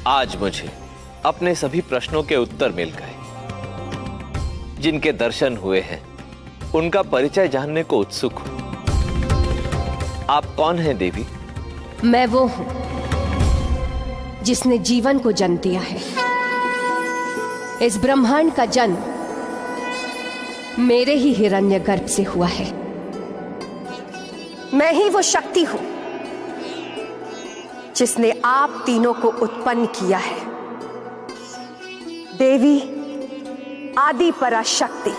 आज मुझे अपने सभी प्रश्नों के उत्तर मिल गए। जिनके दर्शन हुए हैं उनका परिचय जानने को उत्सुक हूं। आप कौन हैं देवी? मैं वो हूं जिसने जीवन को जन्म दिया है। इस ब्रह्मांड का जन्म मेरे ही हिरण्यगर्भ से हुआ है। मैं ही वो शक्ति हूं जिसने आप तीनों को उत्पन्न किया है। देवी आदि पराशक्ति।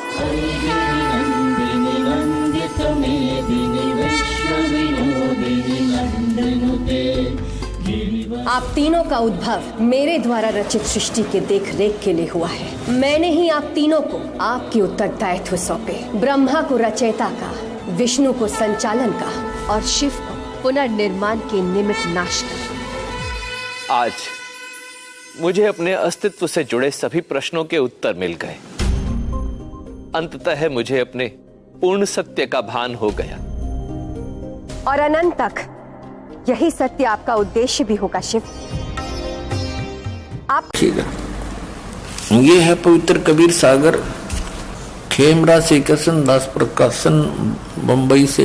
आप तीनों का उद्भव मेरे द्वारा रचित सृष्टि के देख रेख के लिए हुआ है। मैंने ही आप तीनों को आपके उत्तरदायित्व सौंपे। ब्रह्मा को रचयिता का, विष्णु को संचालन का और शिव को पुनर्निर्माण के निमित्त नाश का। आज मुझे अपने अस्तित्व से जुड़े सभी प्रश्नों के उत्तर मिल गए। अंततः मुझे अपने पूर्ण सत्य का भान हो गया। और अनंत तक यही सत्य आपका उद्देश्य भी होगा शिव। आप ठीक है। ये है पवित्र कबीर सागर, खेमरा श्री कृष्ण दास प्रकाशन, बंबई से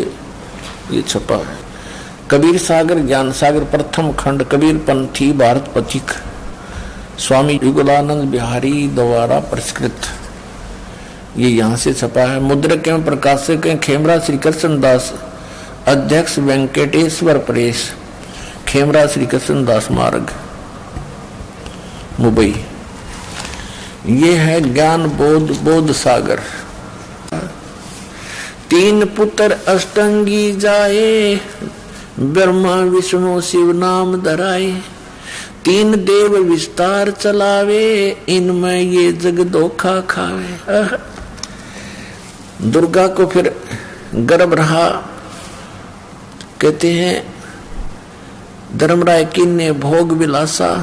ये छपा है। कबीर सागर ज्ञान सागर प्रथम खंड, कबीर पंथी भारत पथिक, स्वामी युगलानंद बिहारी द्वारा परिष्कृत। ये यहाँ से छपा है। मुद्रक एवं प्रकाशक हैं खेमरा श्री कृष्ण दास, अध्यक्ष वेंकटेश्वर प्रेस, खेमरा श्री कृष्ण दास मार्ग, मुंबई। ये है ज्ञान बोध सागर। तीन पुत्र अष्टंगी जाए, ब्रह्मा विष्णु शिव नाम धराए। तीन देव विस्तार चलावे, इनमें ये जग धोखा खावे। दुर्गा को फिर गर्भ रहा, कहते हैं धर्मराय किन ने भोग विलासा,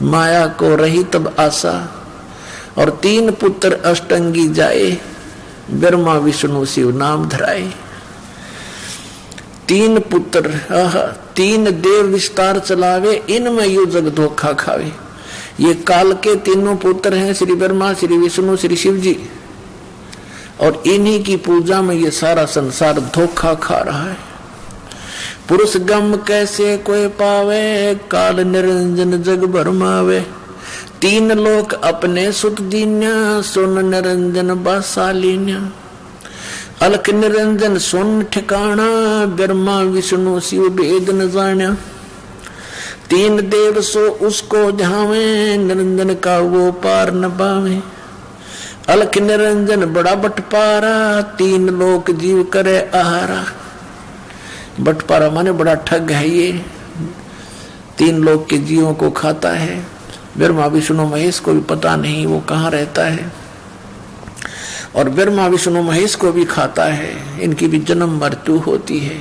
माया को रही तब आशा। और तीन पुत्र अष्टंगी जाए, ब्रह्मा विष्णु शिव नाम धराए। तीन पुत्र तीन देव विस्तार चलावे, इनमें यू जग धोखा खावे। ये काल के तीनों पुत्र हैं, श्री ब्रह्मा, श्री विष्णु, श्री शिव जी। और इन्हीं की पूजा में ये सारा संसार धोखा खा रहा है। पुरुष गम कैसे कोई पावे, काल निरंजन जग भरमावे। तीन लोक अपने सुत दीन्या, सुन निरंजन बासालीन्या। अलख निरंजन सुन ठिकाना, ब्रह्मा विष्णु शिव भेद न जान्या। तीन देव सो उसको ध्यावे, निरंजन का वो पार न पावे। अलख निरंजन बड़ा बटपारा, तीन लोक जीव करे आहारा। बटपारा माने बड़ा ठग है ये, तीन लोक के जीवों को खाता है। ब्रह्मा विष्णु महेश को भी पता नहीं वो कहाँ रहता है, और ब्रह्मा विष्णु महेश को भी खाता है। इनकी भी जन्म मृत्यु होती है।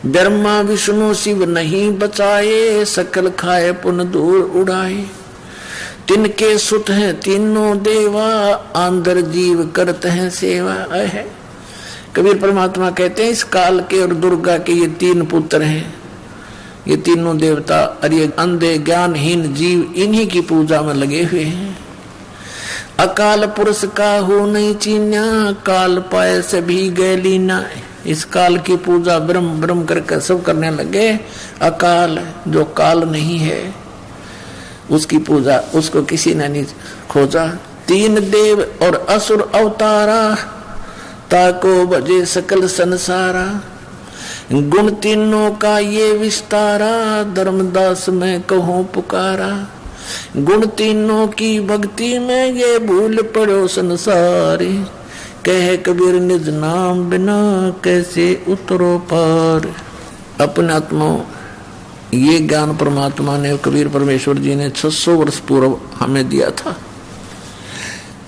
ब्रह्मा विष्णु शिव नहीं बचाए, सकल खाए पुन दूर उड़ाए। तिनके सुत हैं तीनों देवा, आंदर जीव करते हैं सेवा है। कबीर परमात्मा कहते हैं इस काल के और दुर्गा के ये तीन पुत्र हैं, ये तीनों देवता। और ये अंधे ज्ञानहीन जीव इन्हीं की पूजा में लगे हुए हैं। अकाल पुरुष का हो नहीं चीन्या, काल पाए सभी गए लीना। इस काल की पूजा ब्रह्म ब्रह्म करके सब करने लगे। अकाल जो काल नहीं है उसकी पूजा उसको किसी ने नहीं खोजा। तीन देव और असुर अवतारा, ताको भजे सकल संसारा। गुण तीनों का ये विस्तारा, धर्मदास में कहूँ पुकारा। गुण तीनों की भक्ति में ये भूल पड़ो संसारी। कहे कबीर निज नाम बिना कैसे उतरो पार। अपने आत्मा ये ज्ञान परमात्मा ने, कबीर परमेश्वर जी ने 600 वर्ष पूर्व हमें दिया था।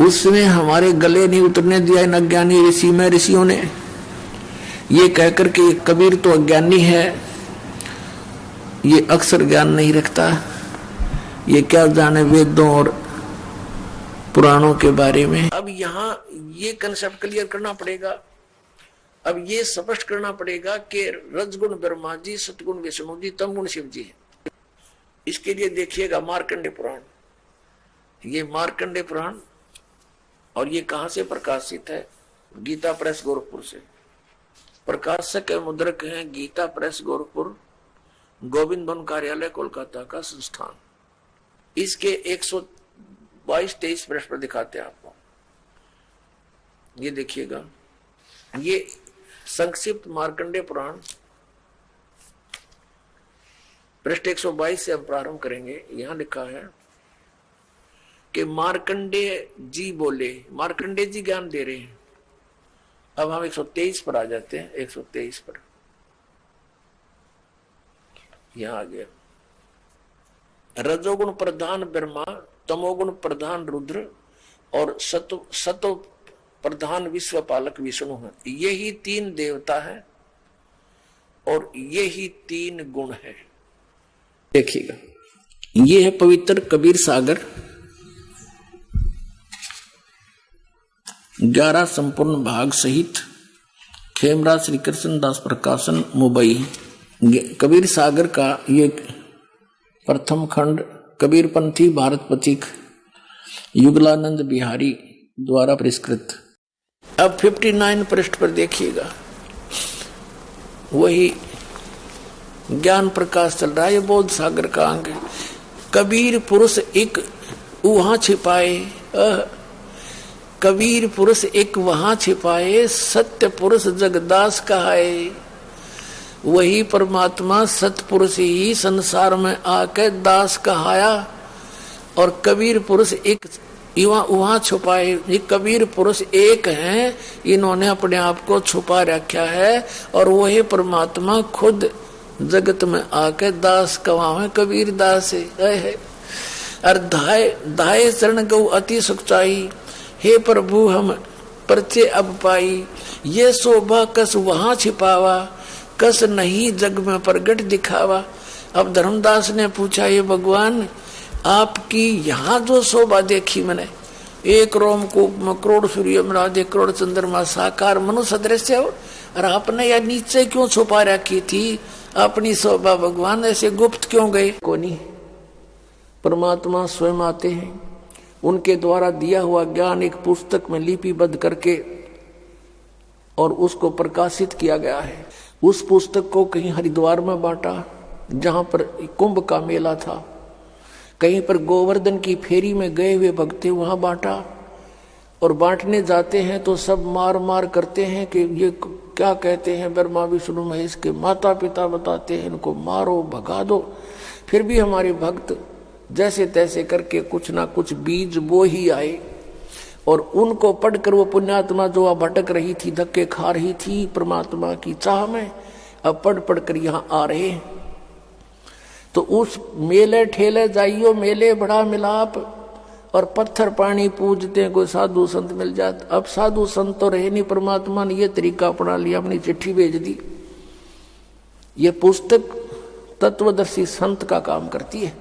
उसने हमारे गले नहीं उतरने दिया इन अज्ञानी ऋषि में ऋषियों ने, ये कहकर के कबीर तो अज्ञानी है, ये अक्षर ज्ञान नहीं रखता, ये क्या जाने वेदों और पुराणों के बारे में। अब यहाँ ये कंसेप्ट क्लियर करना पड़ेगा। अब ये स्पष्ट करना पड़ेगा कि रजगुण ब्रह्मा जी, सतगुण विष्णु जी, तमगुण शिव जी। इसके लिए देखिएगा मार्कंडेय पुराण। ये मार्कंडेय पुराण, और ये कहां से प्रकाशित है? गीता प्रेस गोरखपुर से। प्रकाशक है, मुद्रक हैं गीता प्रेस गोरखपुर, गोविंद भवन कार्यालय कोलकाता का संस्थान। इसके 122-23 पृष्ठ पर दिखाते हैं आपको। ये देखिएगा, ये संक्षिप्त मार्कंडेय पुराण, पृष्ठ 122 से हम प्रारंभ करेंगे। यहां लिखा है कि मार्कंडेय जी बोले, मार्कंडेय जी ज्ञान दे रहे हैं। अब हम 123 पर आ जाते हैं। 123 पर यहां आ गया, रजोगुण प्रधान ब्रह्मा, तमोगुण प्रधान रुद्र और सतो प्रधान विश्व पालक विष्णु है। यही 3 देवता है और यही 3 गुण है। देखिएगा, ये है पवित्र कबीर सागर, 11 संपूर्ण भाग सहित, खेमराज श्री कृष्ण दास प्रकाशन मुंबई। कबीर सागर का ये प्रथम खंड कबीरपंथी भारत पथिक युगलानंद बिहारी द्वारा परिष्कृत। अब 59 पृष्ठ पर देखिएगा, वही ज्ञान प्रकाश चल रहा है। ये बोध सागर का अंग है। कबीर पुरुष एक वहां छिपाए, कबीर पुरुष एक वहां छिपाए, सत्य पुरुष जगदास कहाए। वही परमात्मा सतपुरुष ही संसार में आके दास कहाया। और कबीर पुरुष एक वहां छुपाए। ये कबीर पुरुष एक हैं, इन्होंने अपने आप को छुपा रखा है, और वही परमात्मा खुद जगत में आके दास कहावे। कबीर दास है। और धाये चरण गौ अति सुखचाई, हे प्रभु हम परिचय अब पाई। ये शोभा कस वहां छिपावा, कस नहीं जग में प्रगट दिखावा। अब धर्मदास ने पूछा, ये भगवान आपकी यहाँ जो शोभा देखी मैंने, एक रोमकूप में करोड़ सूर्य में राधे करोड़ चंद्रमा साकार मनुष्य सदृश हो, और आपने यह नीचे क्यों छुपा रखी थी अपनी शोभा भगवान? ऐसे गुप्त क्यों गए? कोनी परमात्मा स्वयं आते हैं, उनके द्वारा दिया हुआ ज्ञान एक पुस्तक में लिपिबद्ध करके और उसको प्रकाशित किया गया है। उस पुस्तक को कहीं हरिद्वार में बांटा, जहां पर कुंभ का मेला था, कहीं पर गोवर्धन की फेरी में गए हुए भक्त थे, वहां बांटा। और बांटने जाते हैं तो सब मार मार करते हैं कि ये क्या कहते हैं, ब्रह्मा विष्णु महेश के माता पिता बताते हैं, इनको मारो भगा दो। फिर भी हमारे भक्त जैसे तैसे करके कुछ ना कुछ बीज बो ही आए, और उनको पढ़कर वो पुण्यात्मा जो भटक रही थी, धक्के खा रही थी परमात्मा की चाह में, अब पढ़ पढ़ कर यहाँ आ रहे हैं। तो उस मेले ठेले जाइयो, मेले बड़ा मिलाप, और पत्थर पानी पूजते हैं, कोई साधु संत मिल जाते। अब साधु संत तो रहे नहीं, परमात्मा ने ये तरीका अपना लिया, अपनी चिट्ठी भेज दी। ये पुस्तक तत्वदर्शी संत का काम करती है।